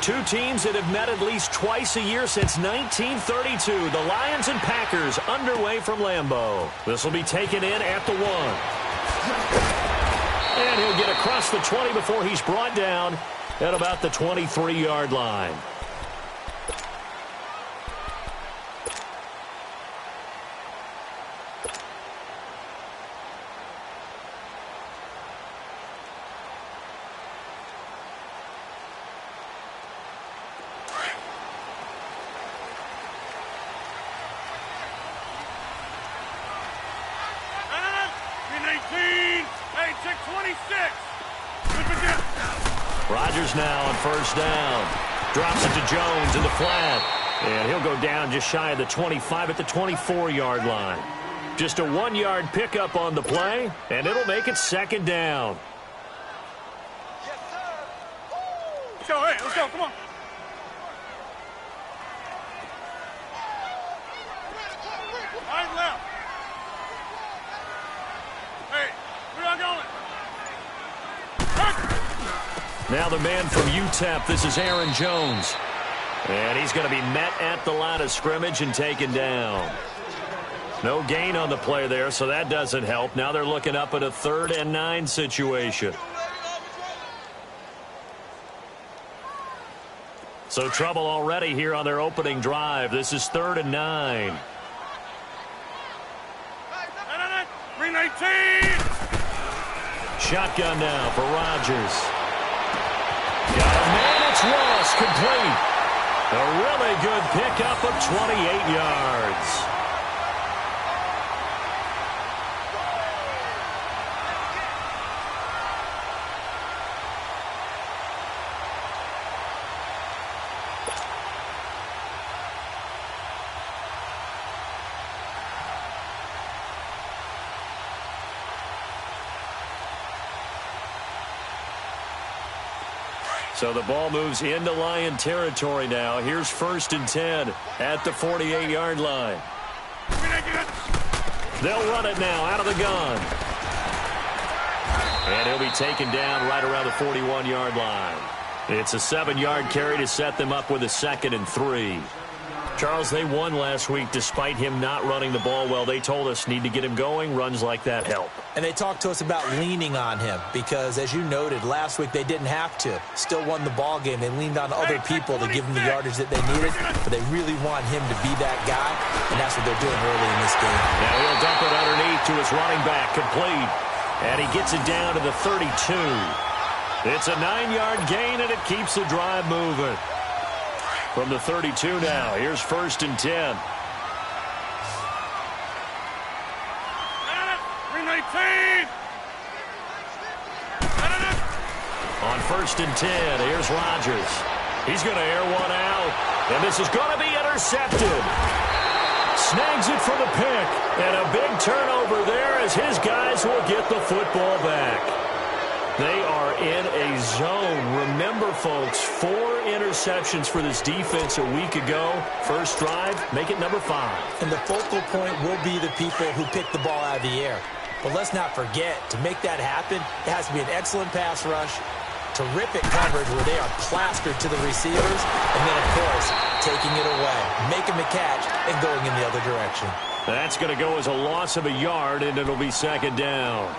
Two teams that have met at least twice a year since 1932. The Lions and Packers underway from Lambeau. This will be taken in at the 1. And he'll get across the 20 before he's brought down at about the 23-yard line. Rodgers now on first down. Drops it to Jones in the flat. And he'll go down just shy of the 25 at the 24-yard line. Just a 1-yard pickup on the play, and it'll make it second down. Yes, sir. Hey, let's go. Come on. Right left. Hey, we're not going. Now the man from UTEP, this is Aaron Jones. And he's going to be met at the line of scrimmage and taken down. No gain on the play there, so that doesn't help. Now they're looking up at a 3rd and 9 situation. So trouble already here on their opening drive. This is 3rd and 9. 319. Shotgun now for Rodgers. Got a man, it's Ross, complete. A really good pickup of 28 yards. So the ball moves into Lion territory now. Here's 1st and 10 at the 48-yard line. They'll run it now out of the gun. And he'll be taken down right around the 41-yard line. It's a 7-yard carry to set them up with a 2nd and 3. Charles, they won last week despite him not running the ball well. They told us need to get him going. Runs like that help. And they talked to us about leaning on him because, as you noted, last week they didn't have to. Still won the ball game. They leaned on other people to give them the yardage that they needed, but they really want him to be that guy, and that's what they're doing early in this game. Now he'll dump it underneath to his running back, complete. And he gets it down to the 32. It's a 9-yard gain, and it keeps the drive moving. From the 32 now, here's 1st and 10. 319. On 1st and 10, here's Rodgers. He's going to air one out, and this is going to be intercepted. Snags it for the pick, and a big turnover there as his guys will get the football back. They are in a zone. Remember, folks, 4 interceptions for this defense a week ago. First drive, make it number 5. And the focal point will be the people who pick the ball out of the air. But let's not forget, to make that happen, it has to be an excellent pass rush, terrific coverage where they are plastered to the receivers, and then, of course, taking it away, making the catch, and going in the other direction. That's going to go as a loss of a yard, and it'll be 2nd down.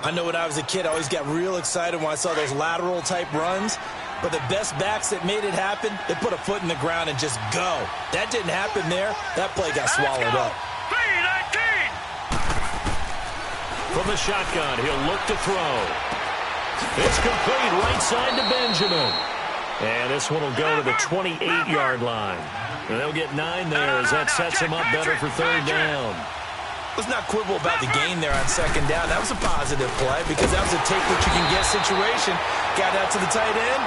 I know when I was a kid, I always got real excited when I saw those lateral-type runs. But the best backs that made it happen, they put a foot in the ground and just go. That didn't happen there. That play got swallowed up. 319. From the shotgun, he'll look to throw. It's complete right side to Benjamin. And this one will go to the 28-yard line. And they'll get 9 there as that sets him up better for 3rd down. Let's not quibble about the gain there on 2nd down. That was a positive play because that was a take-what-you-can-get situation. Got out to the tight end.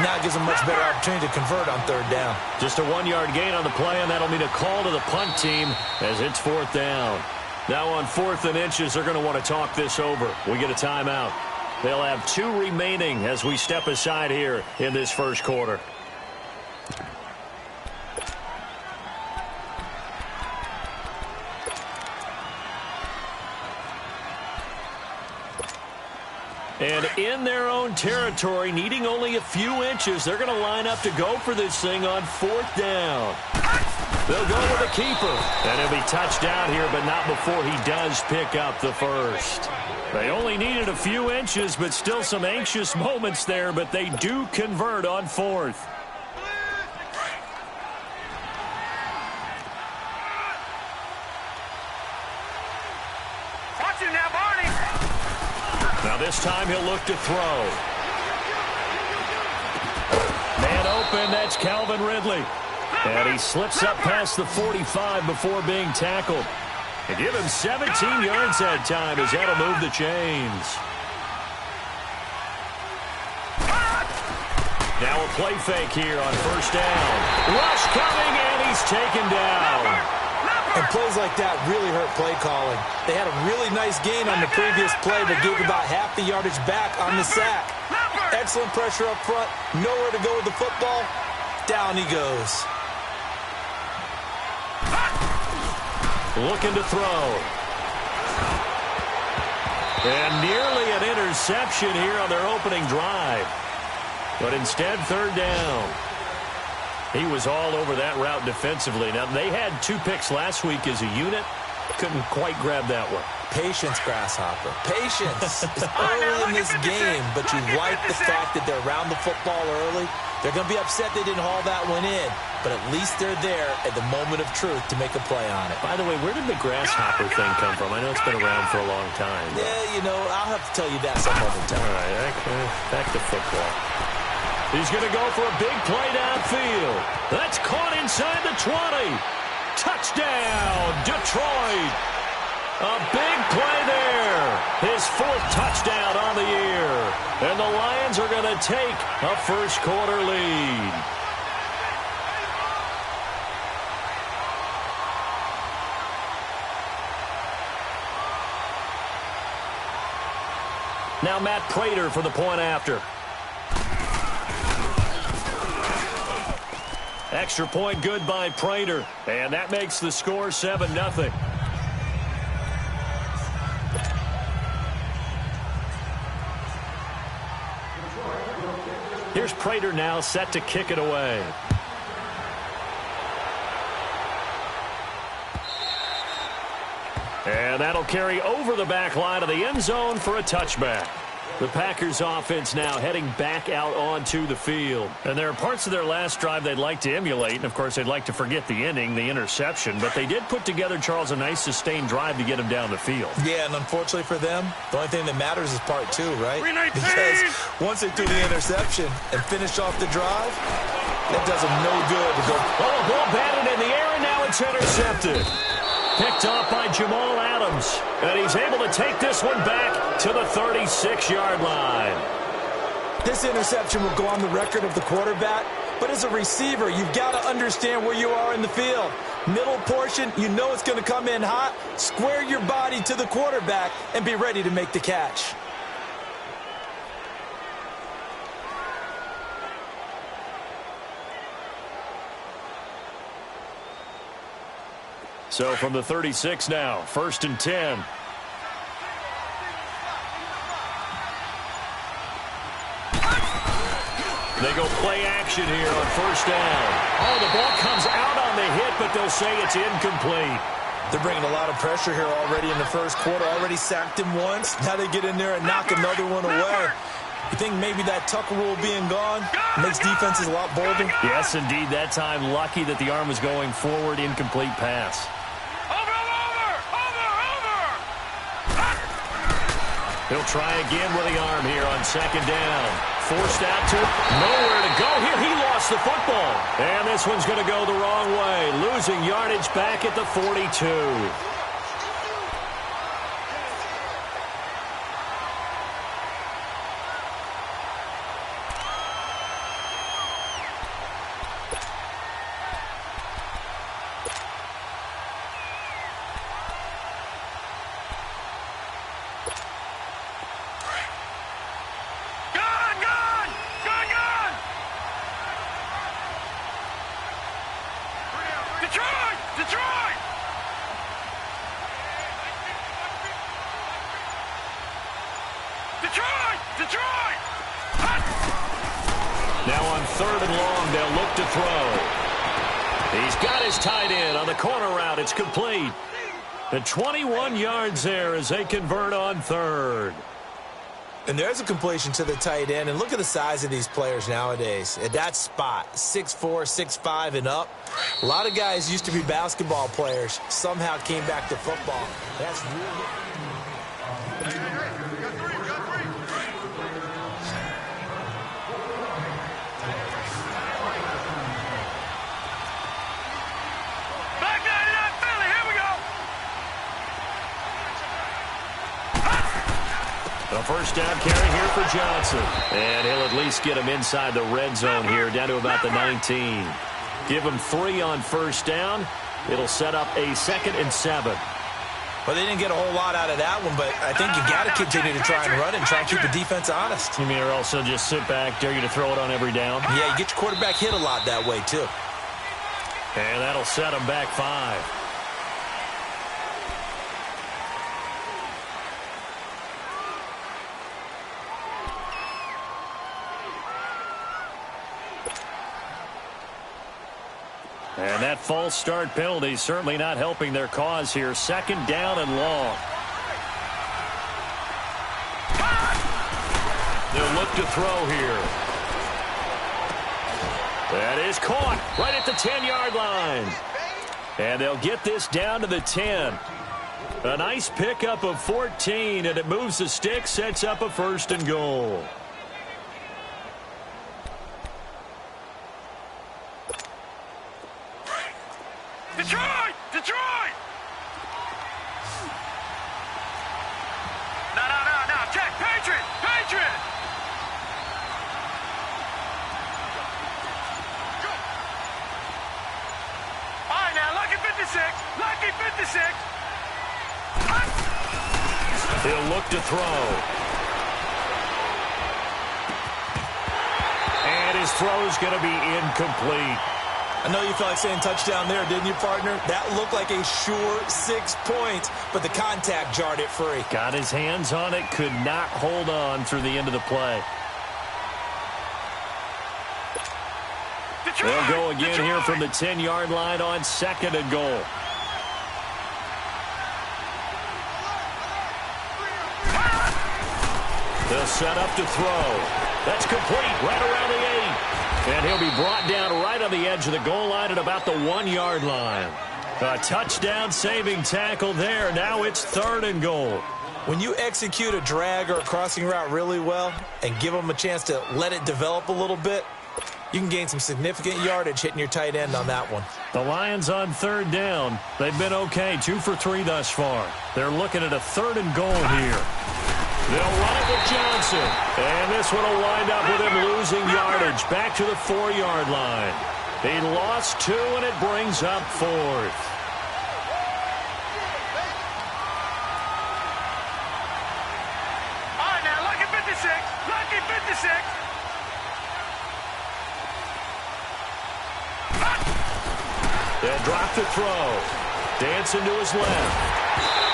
Now it gives them much better opportunity to convert on 3rd down. Just a 1-yard gain on the play, and that'll mean a call to the punt team as it's 4th down. Now on 4th and inches, they're going to want to talk this over. We get a timeout. They'll have 2 remaining as we step aside here in this first quarter. And in their own territory, needing only a few inches, they're going to line up to go for this thing on 4th down. They'll go with a keeper. And he'll be touched out here, but not before he does pick up the first. They only needed a few inches, but still some anxious moments there, but they do convert on 4th. Watch him now, Barney. Now this time he'll look to throw. Man open, that's Calvin Ridley. And he slips up past the 45 before being tackled. They give him 17 yards that time as that'll move the chains. Now a play fake here on 1st down. Rush coming, and he's taken down. And plays like that really hurt play calling. They had a really nice gain on the previous play, but gave about half the yardage back on the sack. Excellent pressure up front. Nowhere to go with the football. Down he goes. Looking to throw. And nearly an interception here on their opening drive. But instead, 3rd down. He was all over that route defensively. Now, they had 2 picks last week as a unit. Couldn't quite grab that one. Patience, Grasshopper. Patience. It's early in this game, but you like the fact that they're around the football early. They're going to be upset they didn't haul that one in, but at least they're there at the moment of truth to make a play on it. By the way, where did the grasshopper thing come from? I know it's been around for a long time. But... yeah, you know, I'll have to tell you that some other time. All right, back to football. He's going to go for a big play downfield. That's caught inside the 20. Touchdown, Detroit. A big play there. His 4th touchdown on the year. And the Lions are going to take a first-quarter lead. Now Matt Prater for the point after. Extra point good by Prater. And that makes the score 7-0. Here's Prater now set to kick it away. And that'll carry over the back line of the end zone for a touchback. The Packers offense now heading back out onto the field. And there are parts of their last drive they'd like to emulate. And, of course, they'd like to forget the ending, the interception. But they did put together, Charles, a nice sustained drive to get them down the field. Yeah, and unfortunately for them, the only thing that matters is part 2, right? Because once they threw the interception and finished off the drive, that does them no good to go. Oh, a ball batted in the air, and now it's intercepted. Picked off by Jamal Adams. And he's able to take this one back to the 36-yard line. This interception will go on the record of the quarterback, but as a receiver, you've got to understand where you are in the field. Middle portion, you know it's going to come in hot. Square your body to the quarterback and be ready to make the catch. So from the 36 now, 1st and 10. They go play action here on 1st down. Oh, the ball comes out on the hit, but they'll say it's incomplete. They're bringing a lot of pressure here already in the 1st quarter. Already sacked him once. Now they get in there and knock another one away. You think maybe that Tucker rule being gone makes defenses a lot bolder? Yes, indeed. That time, lucky that the arm was going forward, incomplete pass. He'll try again with the arm here on 2nd down. Forced out to nowhere to go here. He lost the football. And this one's going to go the wrong way. Losing yardage back at the 42. Detroit! Detroit! Now on 3rd and long, they'll look to throw. He's got his tight end on the corner route. It's complete. The 21 yards there as they convert on 3rd. And there's a completion to the tight end. And look at the size of these players nowadays. At that spot, 6'4", 6'5", and up. A lot of guys used to be basketball players. Somehow came back to football. That's really... Back 99 Philly, here we go! A first down carry here for Johnson. And he'll at least get him inside the red zone here, down to about the 19. Give him 3 on first down. It'll set up a 2nd and 7. Well, they didn't get a whole lot out of that one, but I think you got to continue to try and run it and try and keep the defense honest. You mean or also just sit back, dare you to throw it on every down? Yeah, you get your quarterback hit a lot that way, too. And that'll set him back 5. And that false start penalty certainly not helping their cause here. 2nd down and long. They'll look to throw here. That is caught right at the 10-yard line. And they'll get this down to the 10. A nice pickup of 14, and it moves the stick, sets up a 1st and goal. Detroit! Detroit! No. Check. Patriot! Patriot! All right, now, Lucky 56. Lucky 56. He'll look to throw. And his throw's going to be incomplete. I know you felt like saying touchdown there, didn't you, partner? That looked like a sure 6 points, but the contact jarred it free. Got his hands on it, could not hold on through the end of the play. Detroit! They'll go again Detroit! here from the 10-yard line on 2nd and goal. They'll set up to throw. That's complete right around the 8. And he'll be brought down right on the edge of the goal line at about the 1-yard line. A touchdown-saving tackle there. Now it's 3rd and goal. When you execute a drag or a crossing route really well and give them a chance to let it develop a little bit, you can gain some significant yardage hitting your tight end on that one. The Lions on 3rd down. They've been okay, 2 for 3 thus far. They're looking at a 3rd and goal here. They'll run it with Johnson. And this one will wind up with him losing yardage back to the 4-yard line. He lost 2, and it brings up 4th. All right, now, Lucky 56. Lucky 56. They'll drop the throw. Dancing to his left.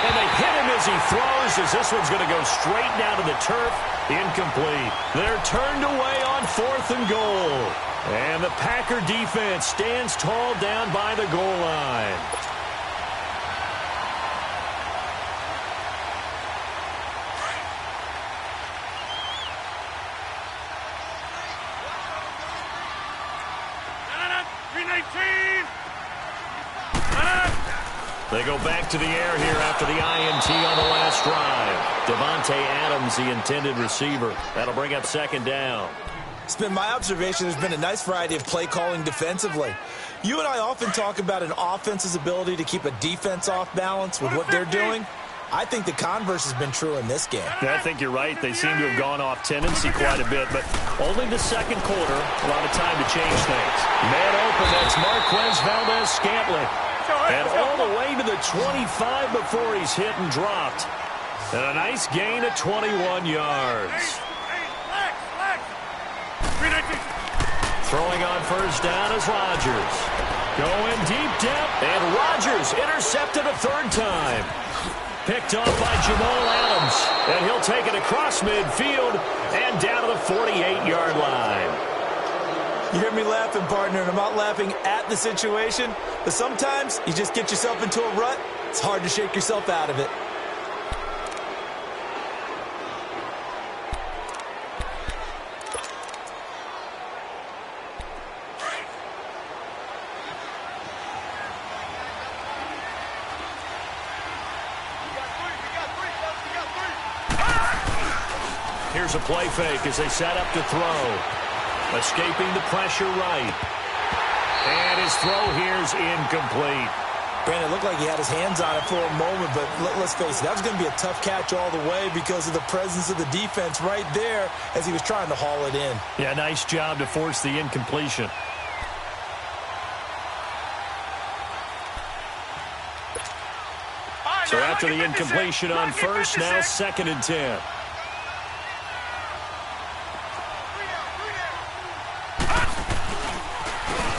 And they hit him as he throws, as this one's going to go straight down to the turf. Incomplete. They're turned away on 4th and goal. And the Packer defense stands tall down by the goal line. They go back to the air here after the INT on the last drive. Devontae Adams, the intended receiver. That'll bring up 2nd down. It's been my observation there's been a nice variety of play calling defensively. You and I often talk about an offense's ability to keep a defense off balance with what they're doing. I think the converse has been true in this game. Yeah, I think you're right. They seem to have gone off tendency quite a bit, but only the 2nd quarter, a lot of time to change things. Man open, that's Marquez Valdez-Scantling. And all the way to the 25 before he's hit and dropped. And a nice gain of 21 yards. Throwing on first down is Rodgers. Going deep depth, and Rodgers intercepted a 3rd time. Picked off by Jamal Adams. And he'll take it across midfield and down to the 48-yard line. You hear me laughing, partner, and I'm not laughing at the situation, but sometimes you just get yourself into a rut. It's hard to shake yourself out of it. Here's a play fake as they set up to throw. Escaping the pressure right. And his throw here's incomplete. Brandon, it looked like he had his hands on it for a moment, but let's face it, that was going to be a tough catch all the way because of the presence of the defense right there as he was trying to haul it in. Yeah, nice job to force the incompletion. So after the incompletion on first, now 2nd and 10.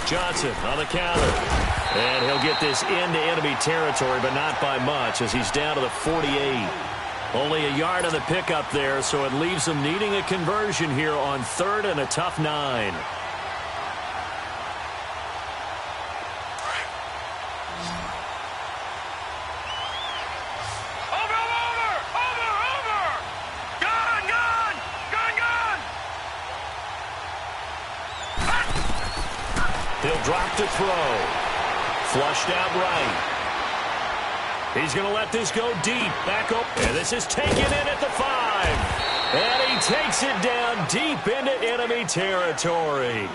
Johnson on the counter. And he'll get this into enemy territory, but not by much as he's down to the 48. Only a yard on the pickup there, so it leaves them needing a conversion here on 3rd and a tough 9. He'll drop to throw. Flushed out right. He's going to let this go deep. Back up. And this is taken in at the 5. And he takes it down deep into enemy territory.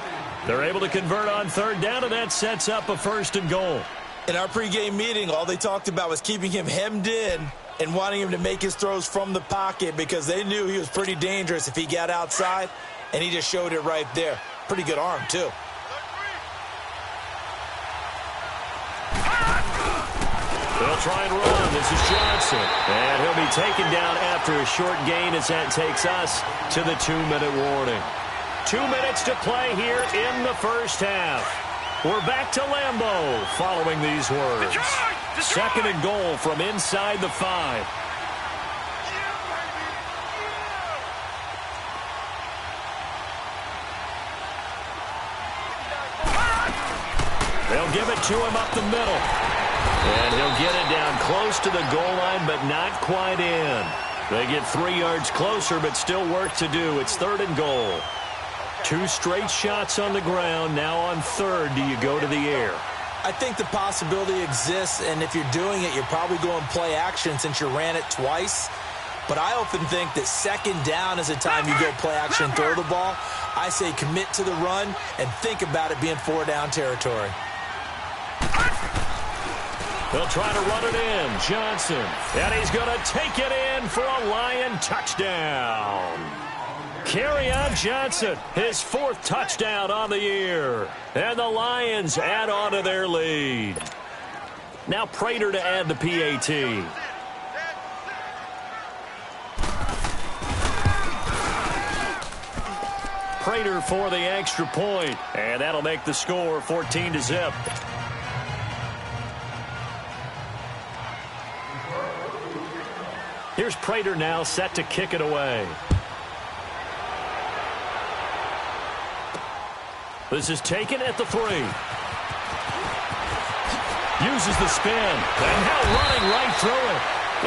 They're able to convert on 3rd down, and that sets up a 1st and goal. In our pregame meeting, all they talked about was keeping him hemmed in and wanting him to make his throws from the pocket because they knew he was pretty dangerous if he got outside, and he just showed it right there. Pretty good arm, too. They'll try and run. This is Johnson. And he'll be taken down after a short gain as that takes us to the 2-minute warning. 2 minutes to play here in the first half. We're back to Lambeau following these words. 2nd and goal from inside the 5. They'll give it to him up the middle. And he'll get it down close to the goal line, but not quite in. They get 3 yards closer, but still work to do. It's 3rd and goal. 2 straight shots on the ground. Now on 3rd, do you go to the air? I think the possibility exists, and if you're doing it, you're probably going play action since you ran it twice. But I often think that 2nd down is the time you go play action and throw the ball. I say commit to the run and think about it being 4-down territory. They'll try to run it in. Johnson. And he's going to take it in for a Lion touchdown. Kerryon Johnson, his 4th touchdown on the year. And the Lions add on to their lead. Now Prater to add the PAT. Prater for the extra point. And that'll make the score 14-0. Here's Prater now set to kick it away. This is taken at the 3. Uses the spin. And now running right through it.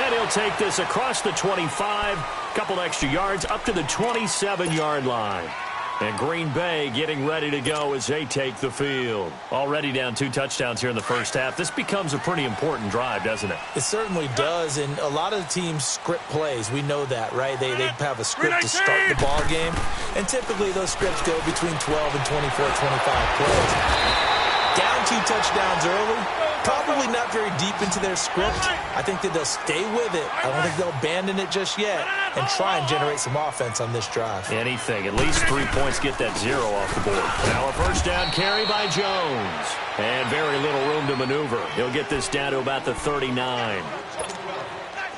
And he'll take this across the 25. Couple extra yards up to the 27-yard line. And Green Bay getting ready to go as they take the field. Already down 2 touchdowns here in the first half. This becomes a pretty important drive, doesn't it? It certainly does, and a lot of the teams script plays. We know that, right? They have a script to start the ball game, and typically those scripts go between 12 and 24, 25 plays. Down 2 touchdowns early, probably not very deep into their script. I think that they'll stay with it. I don't think they'll abandon it just yet and try and generate some offense on this drive. Anything. At least 3 points get that 0 off the board. Now a 1st down carry by Jones. And very little room to maneuver. He'll get this down to about the 39.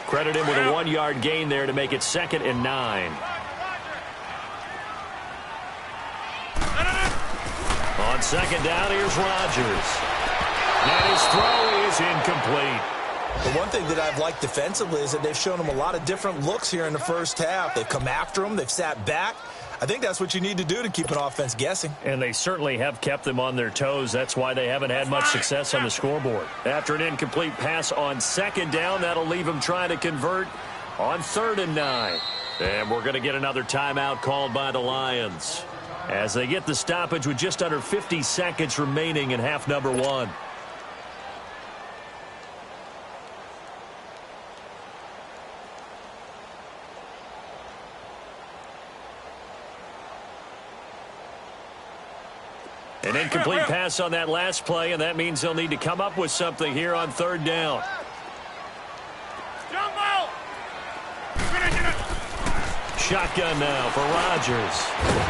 Credit him with a 1-yard gain there to make it 2nd and 9. On 2nd down, here's Rodgers. And his throw is incomplete. The one thing that I've liked defensively is that they've shown them a lot of different looks here in the first half. They've come after them. They've sat back. I think that's what you need to do to keep an offense guessing. And they certainly have kept them on their toes. That's why they haven't had much success on the scoreboard. After an incomplete pass on second down, that'll leave them trying to convert on 3rd and 9. And we're going to get another timeout called by the Lions as they get the stoppage with just under 50 seconds remaining in half number 1. An incomplete pass on that last play, and that means they'll need to come up with something here on 3rd down. Shotgun now for Rodgers.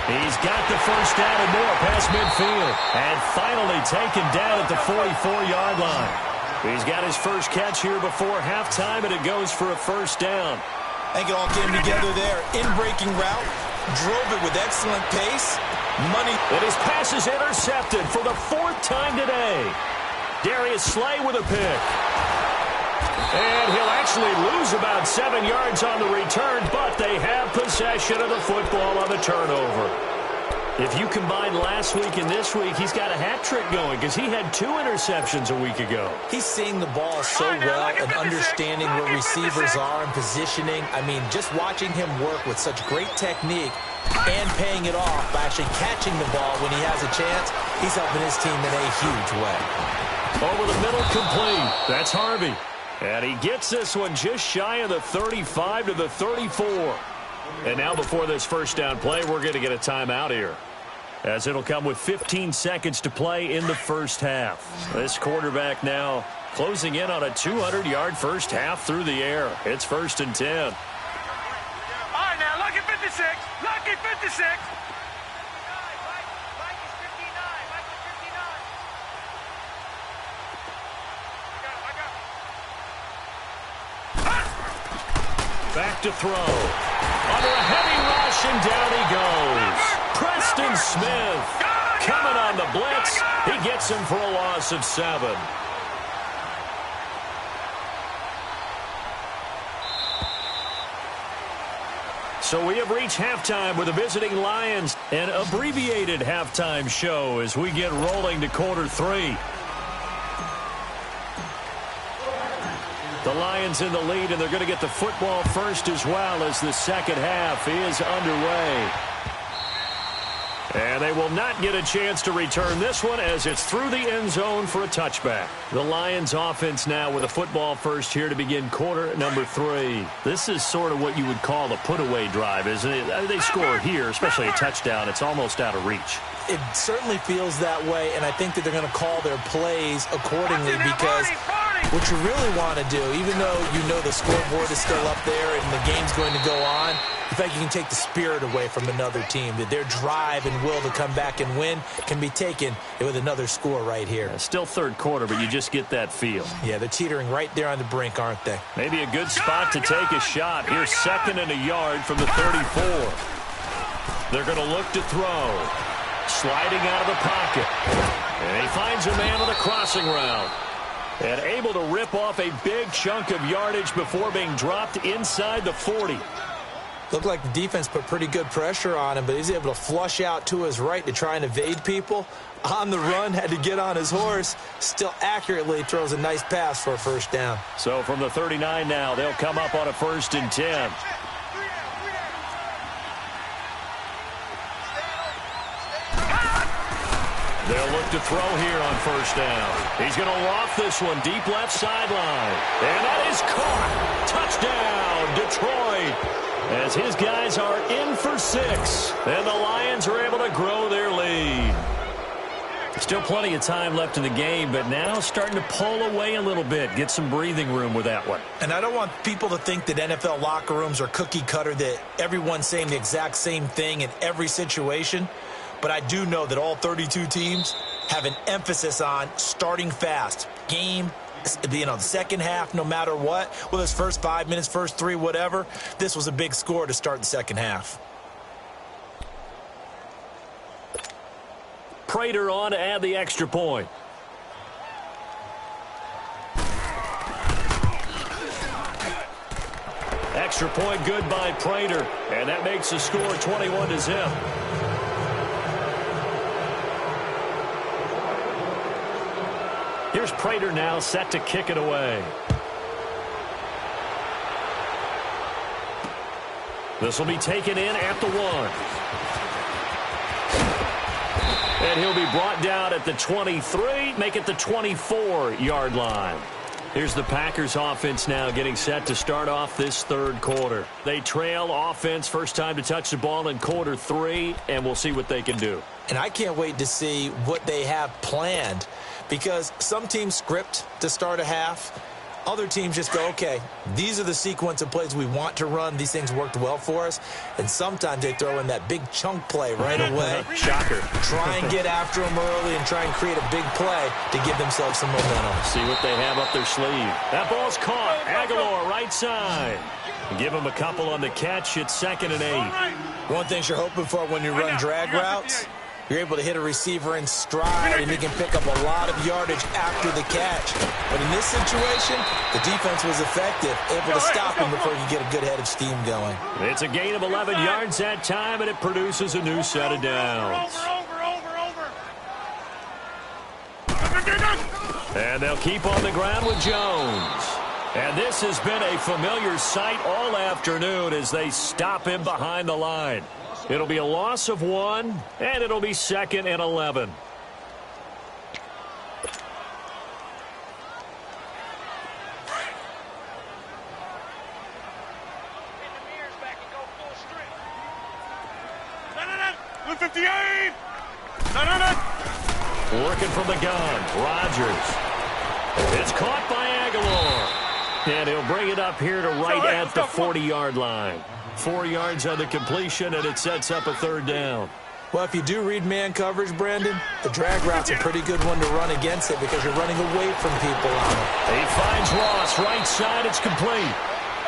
He's got the first down and more past midfield. And finally taken down at the 44-yard line. He's got his first catch here before halftime, and it goes for a first down. I think it all came together there. In-breaking route. Drove it with excellent pace. Money. And his pass is intercepted for the 4th time today. Darius Slay with a pick. And he'll actually lose about 7 yards on the return, but they have possession of the football on the turnover. If you combine last week and this week, he's got a hat trick going because he had 2 interceptions a week ago. He's seeing the ball so well and understanding where receivers are and positioning. I mean, just watching him work with such great technique and paying it off by actually catching the ball when he has a chance, he's helping his team in a huge way. Over the middle, complete. That's Harvey. And he gets this one just shy of the 35 to the 34. And now before this first down play, we're going to get a timeout here, as it'll come with 15 seconds to play in the first half. This quarterback now closing in on a 200-yard first half through the air. It's 1st and 10. All right, now, lucky 56. Lucky 56. Back to throw. Under a heavy rush, and down he goes. Preston Smith coming on the blitz. He gets him for a loss of 7. So we have reached halftime with the visiting Lions. An abbreviated halftime show as we get rolling to quarter 3. The Lions in the lead, and they're going to get the football first as well as the second half is underway. And they will not get a chance to return this one as it's through the end zone for a touchback. The Lions offense now with a football first here to begin quarter number 3. This is sort of what you would call a put-away drive, isn't it? They score here, especially a touchdown. It's almost out of reach. It certainly feels that way, and I think that they're going to call their plays accordingly because what you really want to do, even though you know the scoreboard is still up there and the game's going to go on, the fact you can take the spirit away from another team, that their drive and will to come back and win can be taken with another score right here. Still third quarter, but you just get that feel. Yeah, they're teetering right there on the brink, aren't they? Maybe a good spot to take a shot. Here's 2nd and a yard from the 34. They're going to look to throw. Sliding out of the pocket. And he finds a man on the crossing route. And able to rip off a big chunk of yardage before being dropped inside the 40. Looked like the defense put pretty good pressure on him, but he's able to flush out to his right to try and evade people. On the run, had to get on his horse. Still accurately throws a nice pass for a first down. So from the 39 now, they'll come up on a 1st and 10. They'll look to throw here on first down. He's going to loft this one deep left sideline. And that is caught. Touchdown, Detroit. As his guys are in for 6. And the Lions are able to grow their lead. Still plenty of time left in the game, but now starting to pull away a little bit. Get some breathing room with that one. And I don't want people to think that NFL locker rooms are cookie cutter, that everyone's saying the exact same thing in every situation. But I do know that all 32 teams have an emphasis on starting fast. Game, the second half, no matter what. Whether it's first 5 minutes, first 3, whatever. This was a big score to start the second half. Prater on to add the extra point. Extra point good by Prater, and that makes the score 21-0. Here's Prater now set to kick it away. This will be taken in at the 1. And he'll be brought down at the 23, make it the 24-yard line. Here's the Packers offense now getting set to start off this third quarter. They trail offense, first time to touch the ball in quarter 3, and we'll see what they can do. And I can't wait to see what they have planned, because some teams script to start a half. Other teams just go, okay, these are the sequence of plays we want to run. These things worked well for us. And sometimes they throw in that big chunk play right away. Shocker. Try and get after them early and try and create a big play to give themselves some momentum. See what they have up their sleeve. That ball's caught. Aguilar, right side. Give him a couple on the catch. It's 2nd and 8. One thing you're hoping for when you run drag routes, you're able to hit a receiver in stride, and he can pick up a lot of yardage after the catch. But in this situation, the defense was effective, able to stop him before he could get a good head of steam going. It's a gain of 11 yards that time, and it produces a new set of downs. And they'll keep on the ground with Jones. And this has been a familiar sight all afternoon as they stop him behind the line. It'll be a loss of 1, and it'll be 2nd and 11. Working from the gun, Rodgers. It's caught by Aguilar. And he'll bring it up here to right at the 40-yard line. 4 yards on the completion, and it sets up a 3rd down. Well, if you do read man coverage, Brandon, the drag route's a pretty good one to run against it because you're running away from people on it. He finds Ross, right side, it's complete.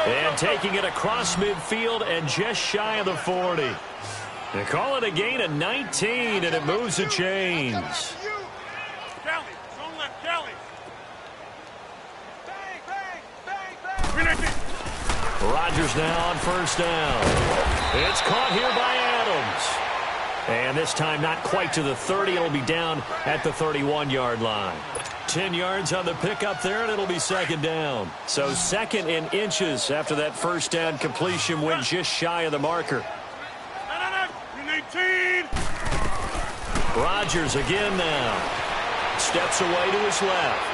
And taking it across midfield and just shy of the 40. They call it a gain of 19, and it moves the chains. Rodgers now on 1st down. It's caught here by Adams. And this time not quite to the 30. It'll be down at the 31-yard line. 10 yards on the pickup there, and it'll be 2nd down. So 2nd in inches after that 1st down completion went just shy of the marker. Rodgers again now. Steps away to his left.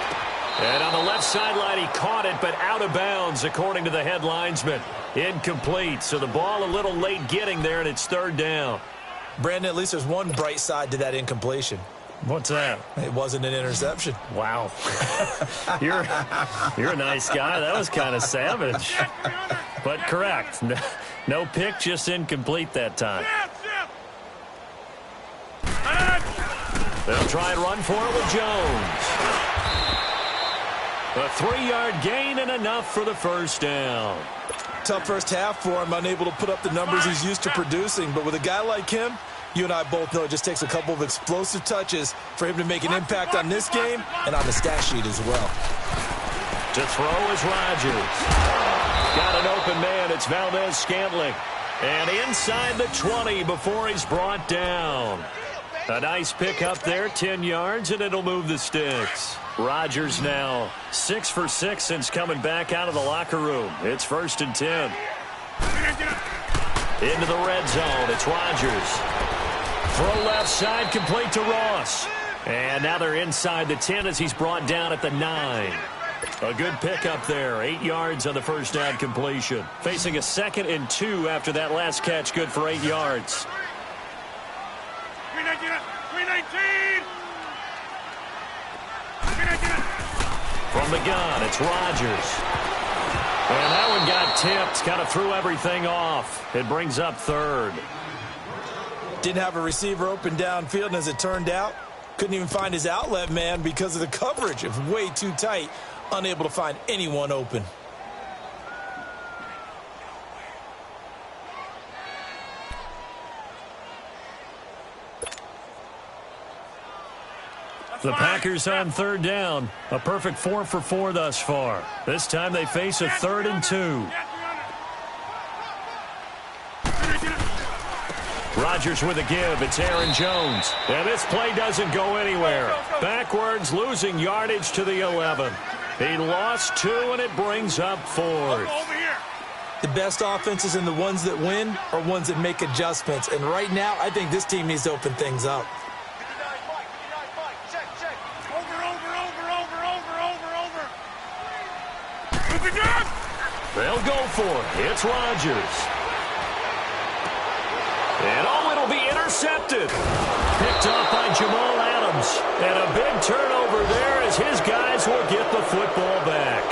And on the left sideline, he caught it, but out of bounds, according to the head linesman. Incomplete, so the ball a little late getting there, and it's 3rd down. Brandon, at least there's one bright side to that incompletion. What's that? It wasn't an interception. Wow. You're a nice guy. That was kind of savage. But correct. No pick, just incomplete that time. They'll try and run for it with Jones. A 3-yard gain and enough for the 1st down. Tough first half for him, unable to put up the numbers he's used to producing. But with a guy like him, you and I both know it just takes a couple of explosive touches for him to make an impact on this game and on the stat sheet as well. To throw is Rodgers. Got an open man. It's Valdez-Scantling. And inside the 20 before he's brought down. A nice pick up there, 10 yards, and it'll move the sticks. Rodgers now 6 for 6 since coming back out of the locker room. It's 1st and 10. Into the red zone. It's Rodgers. Throw left side, complete to Ross. And now they're inside the 10 as he's brought down at the 9. A good pickup there. 8 yards on the 1st down completion. Facing a 2nd and 2 after that last catch, good for 8 yards. 319. From the gun, it's Rodgers. And that one got tipped, kind of threw everything off. It brings up 3rd. Didn't have a receiver open downfield, and as it turned out, couldn't even find his outlet man because of the coverage. It was way too tight, unable to find anyone open. The Packers on 3rd down. A perfect 4 for 4 thus far. This time they face a 3rd and 2. Rodgers with a give. It's Aaron Jones. And this play doesn't go anywhere. Backwards, losing yardage to the 11. He lost 2, and it brings up 4th. The best offenses and the ones that win are ones that make adjustments. And right now, I think this team needs to open things up. They'll go for it. It's Rodgers. And it'll be intercepted. Picked off by Jamal Adams. And a big turnover there as his guys will get the football back.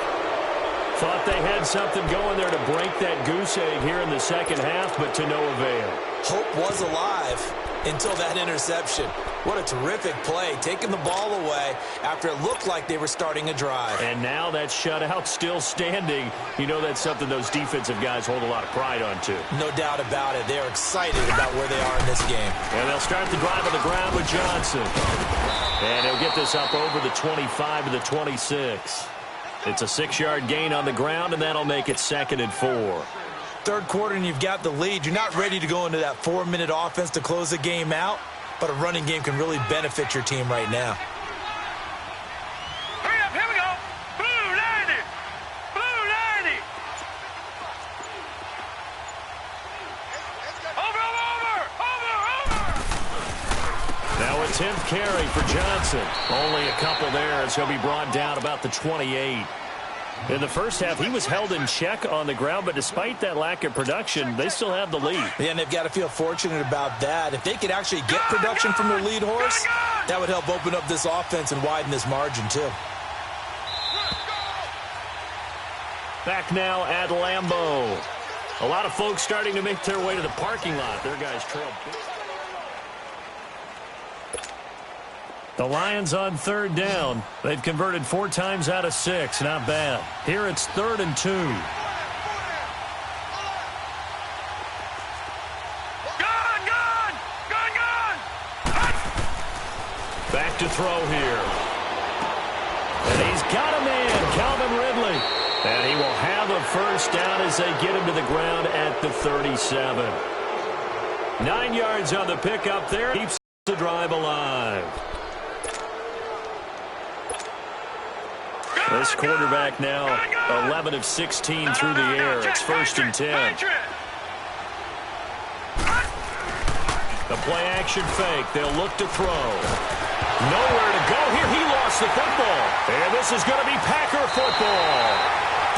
Thought they had something going there to break that goose egg here in the second half, but to no avail. Hope was alive until that interception. What a terrific play, taking the ball away after it looked like they were starting a drive. And now that shutout still standing. You know that's something those defensive guys hold a lot of pride on, too. No doubt about it. They're excited about where they are in this game. And they'll start the drive on the ground with Johnson. And he'll get this up over the 25 to the 26. It's a 6-yard gain on the ground, and that'll make it 2nd and 4. Third quarter, and you've got the lead. You're not ready to go into that 4-minute offense to close the game out, but a running game can really benefit your team right now. Hurry up, here we go. Blue 90. Blue 90. Over. Now a 10th carry for Johnson. Only a couple there as he'll be brought down about the 28. In the first half, he was held in check on the ground, but despite that lack of production, they still have the lead. Yeah, and they've got to feel fortunate about that. If they could actually get production from their lead horse, that would help open up this offense and widen this margin, too. Back now at Lambeau. A lot of folks starting to make their way to the parking lot. Their guys trail. The Lions on 3rd down. They've converted 4 times out of 6. Not bad. Here it's 3rd and 2. Back to throw here. And he's got a man, Calvin Ridley. And he will have a first down as they get him to the ground at the 37. 9 yards on the pickup there. Keeps the drive alive. This quarterback now 11 of 16 through the air. It's 1st and 10. The play action fake. They'll look to throw. Nowhere to go here. He lost the football. And this is going to be Packer football.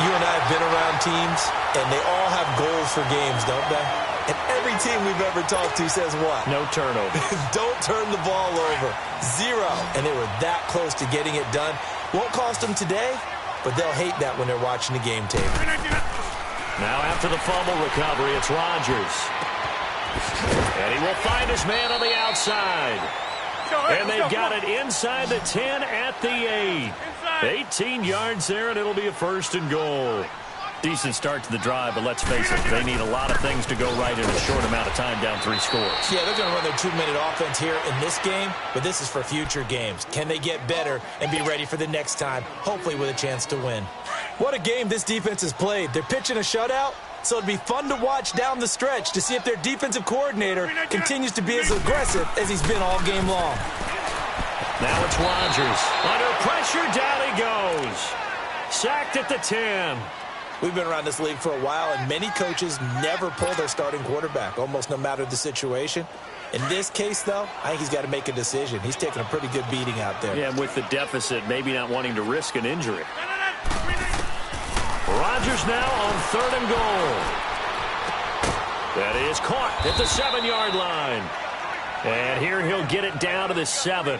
You and I have been around teams, and they all have goals for games, don't they? And every team we've ever talked to says what? No turnover. Don't turn the ball over. 0. And they were that close to getting it done. Won't cost them today, but they'll hate that when they're watching the game tape. Now after the fumble recovery, it's Rodgers. And he will find his man on the outside. And they've got it inside the 10 at the 8. 18 yards there, and it'll be a 1st and goal. Decent start to the drive, but let's face it, they need a lot of things to go right in a short amount of time, down 3 scores. Yeah, they're going to run their 2-minute offense here in this game, but this is for future games. Can they get better and be ready for the next time, hopefully with a chance to win? What a game this defense has played. They're pitching a shutout, so it'll be fun to watch down the stretch to see if their defensive coordinator continues to be as aggressive as he's been all game long. Now it's Rodgers. Under pressure, down he goes. Sacked at the 10. We've been around this league for a while, and many coaches never pull their starting quarterback, almost no matter the situation. In this case, though, I think he's got to make a decision. He's taking a pretty good beating out there. Yeah, and with the deficit, maybe not wanting to risk an injury. Rodgers now on 3rd and goal. That is caught at the 7-yard line. And here he'll get it down to the 7.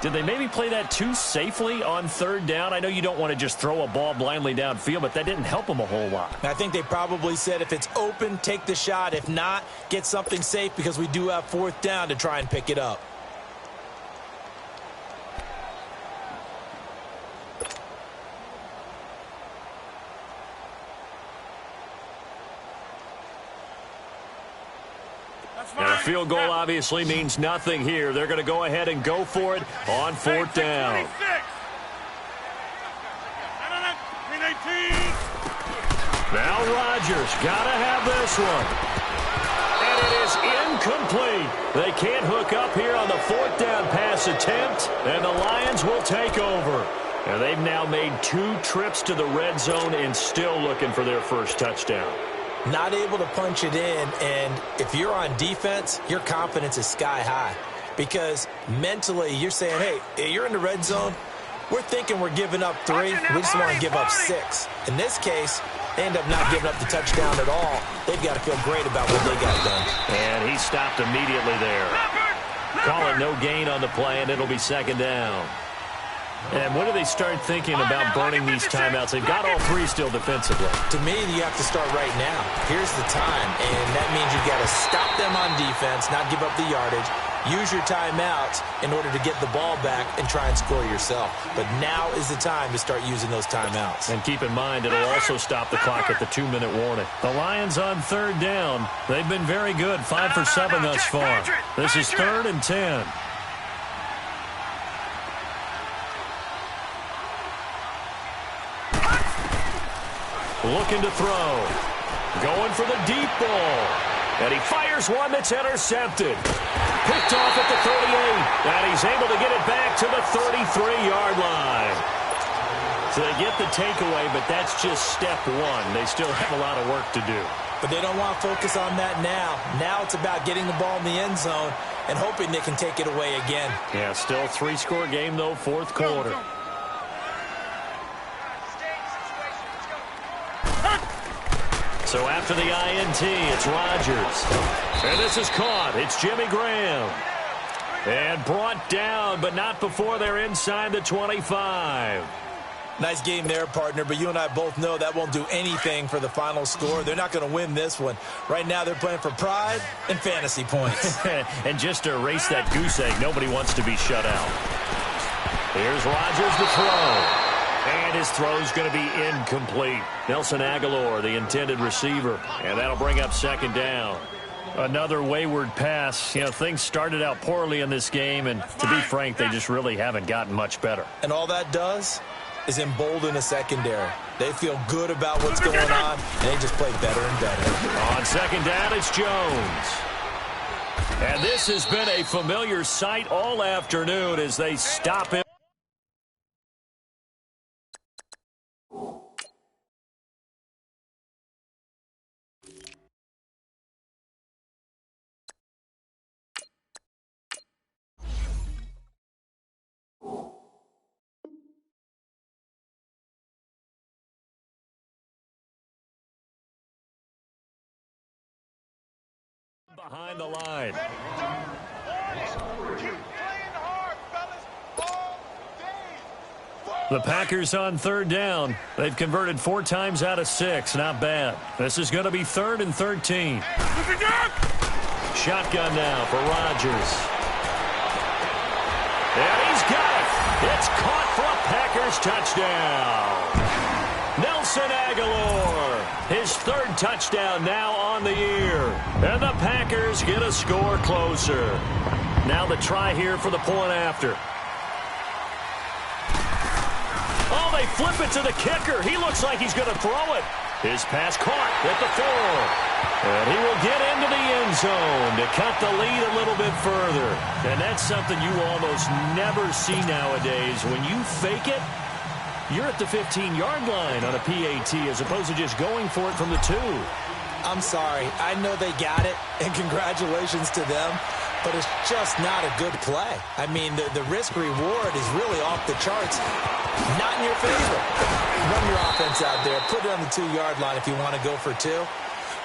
Did they maybe play that too safely on 3rd down? I know you don't want to just throw a ball blindly downfield, but that didn't help them a whole lot. I think they probably said if it's open, take the shot. If not, get something safe because we do have 4th down to try and pick it up. And a field goal obviously means nothing here. They're going to go ahead and go for it on 4th down. Now Rodgers got to have this one. And it is is incomplete. They can't hook up here on the fourth down pass attempt, and the Lions will take over. And they've now made 2 trips to the red zone and still looking for their first touchdown. Not able to punch it in, and if you're on defense, your confidence is sky high. Because mentally, you're saying, hey, you're in the red zone. We're thinking we're giving up 3. We just want to give up 6. In this case, they end up not giving up the touchdown at all. They've got to feel great about what they got done. And he stopped immediately there. Call it no gain on the play, and it'll be second down. And when do they start thinking about burning these timeouts? They've got all 3 still defensively. To me, you have to start right now. Here's the time, and that means you've got to stop them on defense, not give up the yardage, use your timeouts in order to get the ball back and try and score yourself. But now is the time to start using those timeouts. And keep in mind, it'll also stop the clock at the 2-minute warning. The Lions on third down. They've been very good, 5 for 7 thus far. This is 3rd and 10. Looking to throw. Going for the deep ball. And he fires one that's intercepted. Picked off at the 38. And he's able to get it back to the 33-yard line. So they get the takeaway, but that's just step 1. They still have a lot of work to do. But they don't want to focus on that now. Now it's about getting the ball in the end zone and hoping they can take it away again. Yeah, still 3-score game, though, 4th quarter. So after the INT, it's Rodgers. And this is caught. It's Jimmy Graham. And brought down, but not before they're inside the 25. Nice game there, partner, but you and I both know that won't do anything for the final score. They're not going to win this one. Right now they're playing for pride and fantasy points. And just to erase that goose egg, nobody wants to be shut out. Here's Rodgers to throw. And his throw's going to be incomplete. Nelson Aguilar, the intended receiver. And that'll bring up second down. Another wayward pass. You know, things started out poorly in this game, and to be frank, they just really haven't gotten much better. And all that does is embolden the secondary. They feel good about what's going on, and they just play better and better. On second down, it's Jones. And this has been a familiar sight all afternoon as they stop him. Behind the line. The Packers on third down. They've converted 4 times out of 6. Not bad. This is going to be 3rd and 13. Shotgun now for Rodgers. And he's got it. It's caught for a Packers touchdown. Nelson Aguilar, his 3rd touchdown now on the year. And the Packers get a score closer. Now the try here for the point after. Oh, they flip it to the kicker. He looks like he's going to throw it. His pass caught at the 4. And he will get into the end zone to cut the lead a little bit further. And that's something you almost never see nowadays. When you fake it, you're at the 15-yard line on a PAT as opposed to just going for it from the 2. I'm sorry. I know they got it, and congratulations to them, but it's just not a good play. I mean, the risk-reward is really off the charts. Not in your favor. Run your offense out there. Put it on the 2-yard line if you want to go for 2.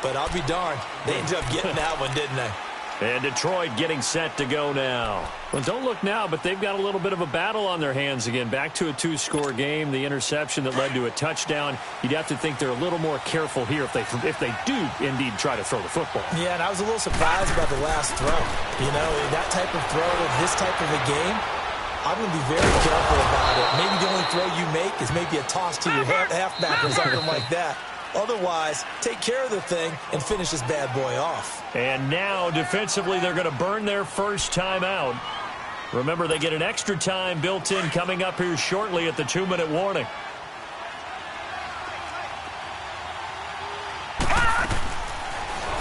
But I'll be darned. They ended up getting that one, didn't they? And Detroit getting set to go now. Well, don't look now, but they've got a little bit of a battle on their hands again. Back to a 2-score game. The interception that led to a touchdown. You'd have to think they're a little more careful here if they do indeed try to throw the football. Yeah, and I was a little surprised about the last throw. You know, that type of throw to this type of a game, I'm going to be very careful about it. Maybe the only throw you make is maybe a toss to your halfback or something like that. Otherwise, take care of the thing and finish this bad boy off. And now, defensively, they're going to burn their first timeout. Remember, they get an extra time built in coming up here shortly at the 2-minute warning.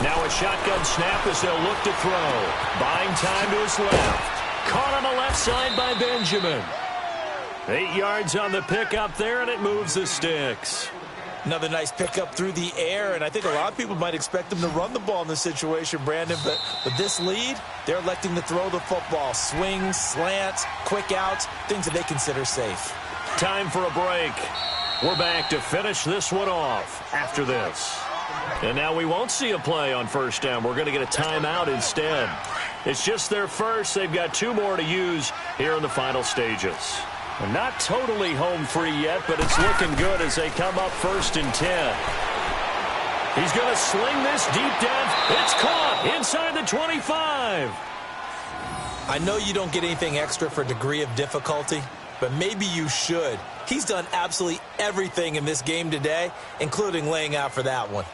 Now a shotgun snap as they'll look to throw. Buying time to his left. Caught on the left side by Benjamin. 8 yards on the pickup there, and it moves the sticks. Another nice pickup through the air, and I think a lot of people might expect them to run the ball in this situation, Brandon, but with this lead, they're electing to throw the football. Swings, slants, quick outs, things that they consider safe. Time for a break. We're back to finish this one off after this. And now we won't see a play on first down. We're going to get a timeout instead. It's just their first. They've got 2 more to use here in the final stages. And not totally home free yet, but it's looking good as they come up 1st and 10. He's going to sling this deep down. It's caught inside the 25. I know you don't get anything extra for degree of difficulty, but maybe you should. He's done absolutely everything in this game today, including laying out for that one.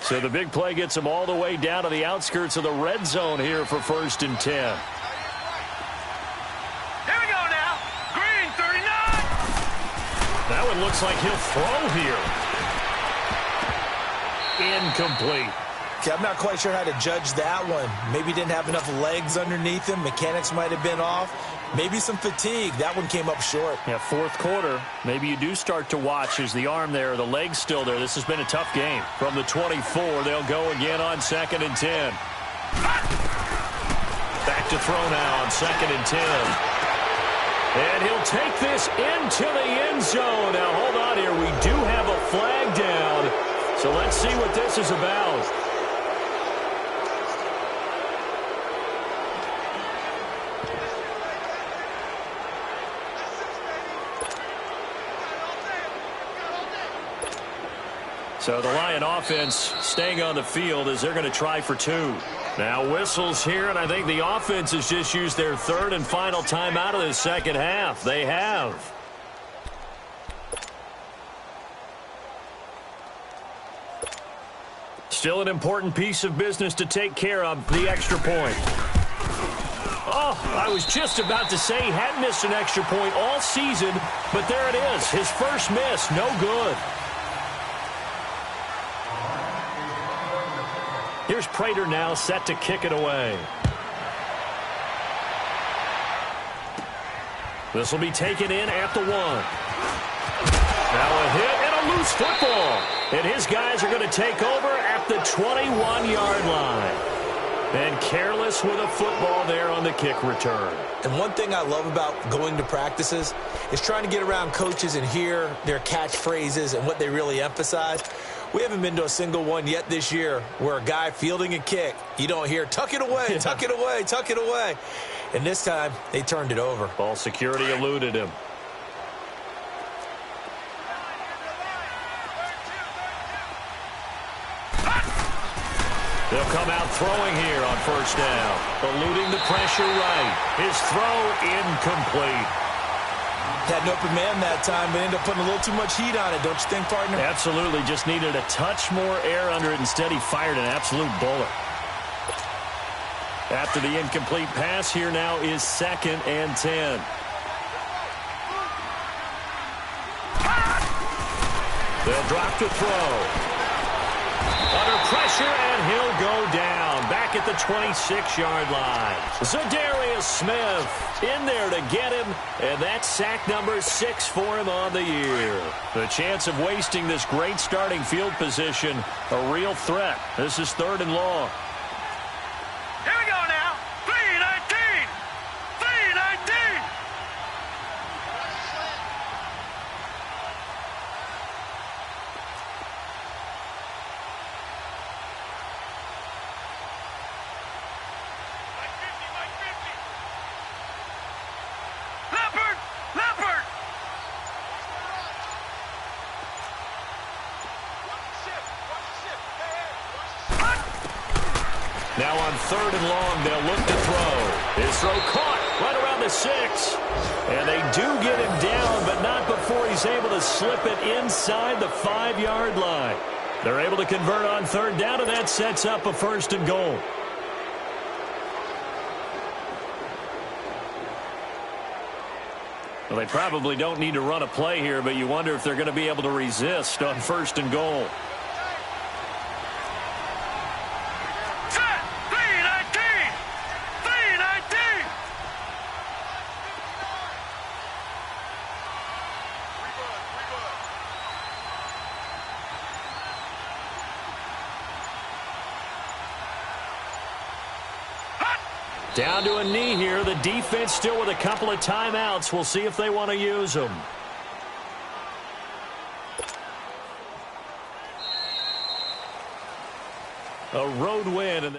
So the big play gets him all the way down to the outskirts of the red zone here for 1st and 10. Here we go now. Green, 39. That one looks like he'll throw here. Incomplete. Okay, I'm not quite sure how to judge that one. Maybe didn't have enough legs underneath him. Mechanics might have been off. Maybe some fatigue. That one came up short. Yeah, 4th quarter. Maybe you do start to watch as the arm there, the leg's still there. This has been a tough game. From the 24, they'll go again on 2nd and 10. Back to throw now on 2nd and 10. And he'll take this into the end zone. Now, hold on here. We do have a flag down. So let's see what this is about. So the Lion offense staying on the field as they're going to try for 2. Now whistles here, and I think the offense has just used their 3rd and final timeout of the second half. They have. Still an important piece of business to take care of, the extra point. Oh, I was just about to say he hadn't missed an extra point all season, but there it is. His first miss, no good. Here's Prater now set to kick it away. This will be taken in at the 1. Now a hit and a loose football. And his guys are going to take over at the 21-yard line. And careless with a football there on the kick return. And one thing I love about going to practices is trying to get around coaches and hear their catchphrases and what they really emphasize. We haven't been to a single one yet this year where a guy fielding a kick, you don't hear, tuck it away, tuck it away, tuck it away. And this time, they turned it over. Ball security eluded him. They'll come out throwing here on 1st down. Eluding the pressure right. His throw incomplete. Had an open man that time, but ended up putting a little too much heat on it, don't you think, partner? Absolutely. Just needed a touch more air under it. Instead, he fired an absolute bullet. After the incomplete pass, here now is 2nd and 10. They'll drop to throw. Under pressure, and he'll go down. Back at the 26-yard line. Zadarius Smith in there to get him, and that's sack number 6 for him on the year. The chance of wasting this great starting field position, a real threat. This is 3rd and long. Here we go now. 3-19. 3-19. Leopard! Leopard! Now on 3rd and long, they'll look to throw. His throw caught right around the 6. And they do get him down, but not before he's able to slip it inside the 5-yard line. They're able to convert on 3rd down, and that sets up a 1st and goal. Well, they probably don't need to run a play here, but you wonder if they're going to be able to resist on 1st and goal. Down to a knee here. The defense still with a couple of timeouts. We'll see if they want to use them. A road win.